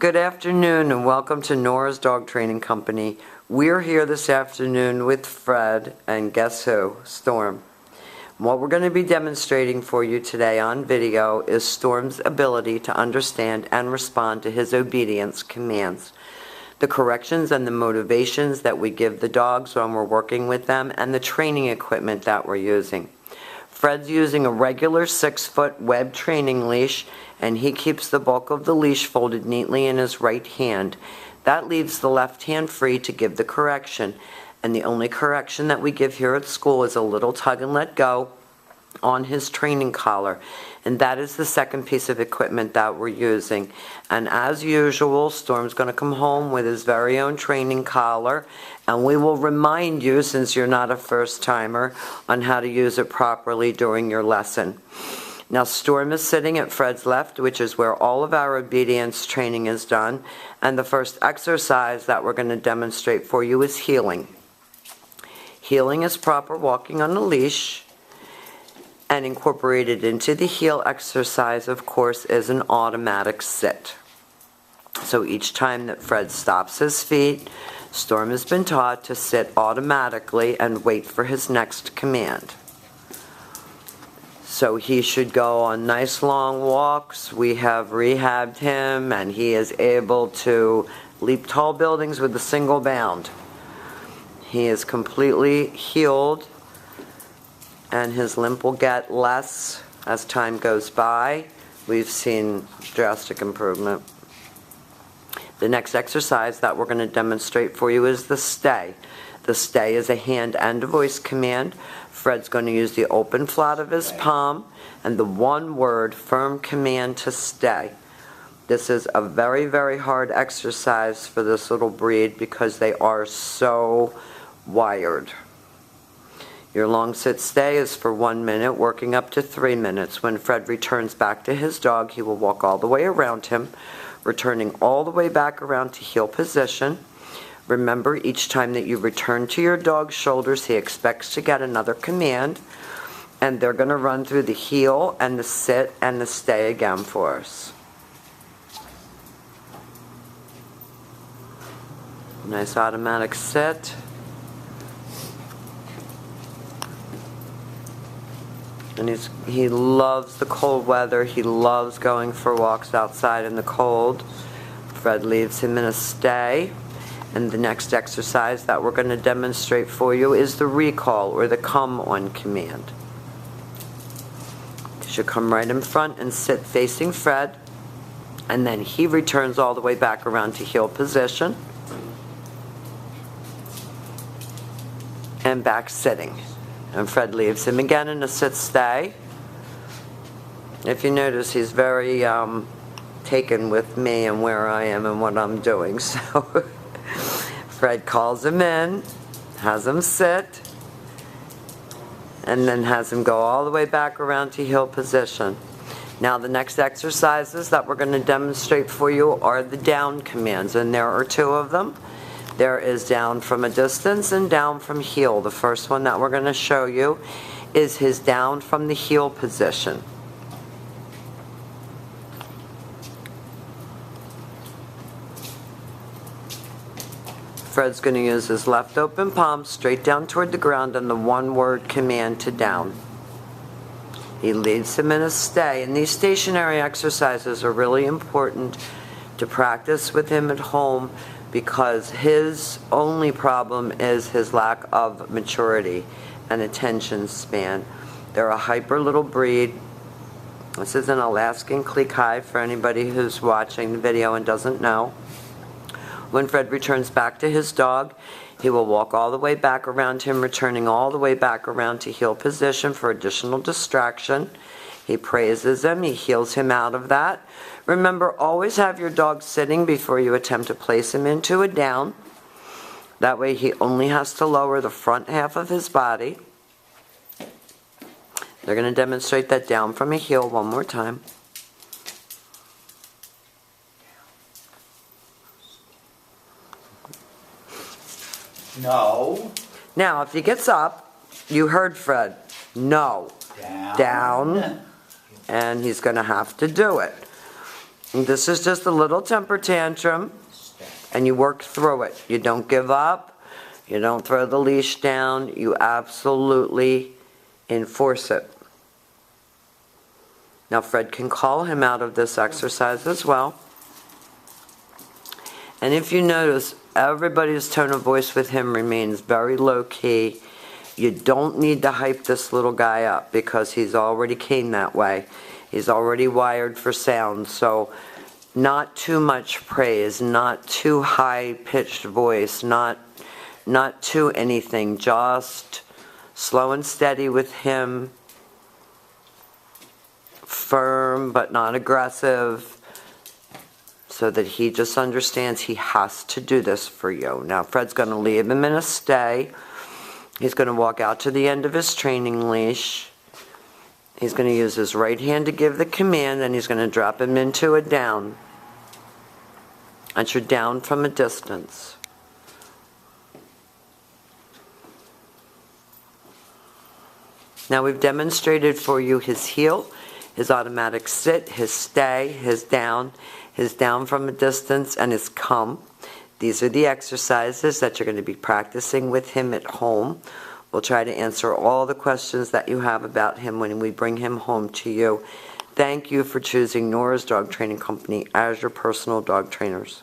good afternoon and welcome to Nora's Dog Training Company. We're here this afternoon with Fred and guess who? Storm. What we're going to be demonstrating for you today on video is Storm's ability to understand and respond to his obedience commands. The corrections and the motivations that we give the dogs when we're working with them, and the training equipment that we're using. Fred's using a regular 6-foot web training leash, and he keeps the bulk of the leash folded neatly in his right hand. That leaves the left hand free to give the correction, and the only correction that we give here at school is a little tug and let go on his training collar, and that is the second piece of equipment that we're using. And as usual, Storm's going to come home with his very own training collar, and we will remind you, since you're not a first timer, on how to use it properly during your lesson. Now Storm is sitting at Fred's left, which is where all of our obedience training is done, and the first exercise that we're going to demonstrate for you is heeling. Heeling is proper walking on a leash, and incorporated into the heel exercise, of course, is an automatic sit. So each time that Fred stops his feet, Storm has been taught to sit automatically and wait for his next command. So he should go on nice long walks. We have rehabbed him, and he is able to leap tall buildings with a single bound. He is completely healed, and his limp will get less as time goes by. We've seen drastic improvement. The next exercise that we're going to demonstrate for you is the stay. The stay is a hand and a voice command. Fred's going to use the open flat of his palm and the one-word firm command to stay. This is a very, very hard exercise for this little breed because they are so wired. Your long sit stay is for 1 minute, working up to 3 minutes. When Fred returns back to his dog, he will walk all the way around him, returning all the way back around to heel position. Remember, each time that you return to your dog's shoulders, he expects to get another command, and they're going to run through the heel and the sit and the stay again for us. Nice automatic sit. And he loves the cold weather. He loves going for walks outside in the cold. Fred leaves him in a stay. And the next exercise that we're going to demonstrate for you is the recall, or the come on command. You should come right in front and sit facing Fred. And then he returns all the way back around to heel position. And back sitting. And Fred leaves him again in a sit-stay. If you notice, he's very taken with me and where I am and what I'm doing. So Fred calls him in, has him sit, and then has him go all the way back around to heel position. Now the next exercises that we're going to demonstrate for you are the down commands, and there are 2 of them. There is down from a distance and down from heel. The first one that we're going to show you is his down from the heel position. Fred's going to use his left open palm straight down toward the ground and the one-word command to down. He leads him in a stay, and these stationary exercises are really important to practice with him at home, because his only problem is his lack of maturity and attention span. They're a hyper little breed. This is an Alaskan Klee Kai for anybody who's watching the video and doesn't know. When Fred returns back to his dog, he will walk all the way back around him, returning all the way back around to heel position for additional distraction. He praises him, he heals him out of that. Remember, always have your dog sitting before you attempt to place him into a down. That way he only has to lower the front half of his body. They're going to demonstrate that down from a heel one more time. No. Now, if he gets up, you heard Fred. No. Down. Down. And he's going to have to do it. This is just a little temper tantrum, and you work through it. You don't give up. You don't throw the leash down. You absolutely enforce it. Now, Fred can call him out of this exercise as well. And if you notice, everybody's tone of voice with him remains very low-key. You don't need to hype this little guy up because he's already came that way. He's already wired for sound. So not too much praise, not too high-pitched voice, not too anything. Just slow and steady with him. Firm but not aggressive, so that he just understands he has to do this for you. Now, Fred's going to leave him in a stay. He's going to walk out to the end of his training leash. He's going to use his right hand to give the command, and he's going to drop him into a down. And you're down from a distance. Now, we've demonstrated for you his heel, his automatic sit, his stay, his down from a distance, and his come. These are the exercises that you're going to be practicing with him at home. We'll try to answer all the questions that you have about him when we bring him home to you. Thank you for choosing Nora's Dog Training Company as your personal dog trainers.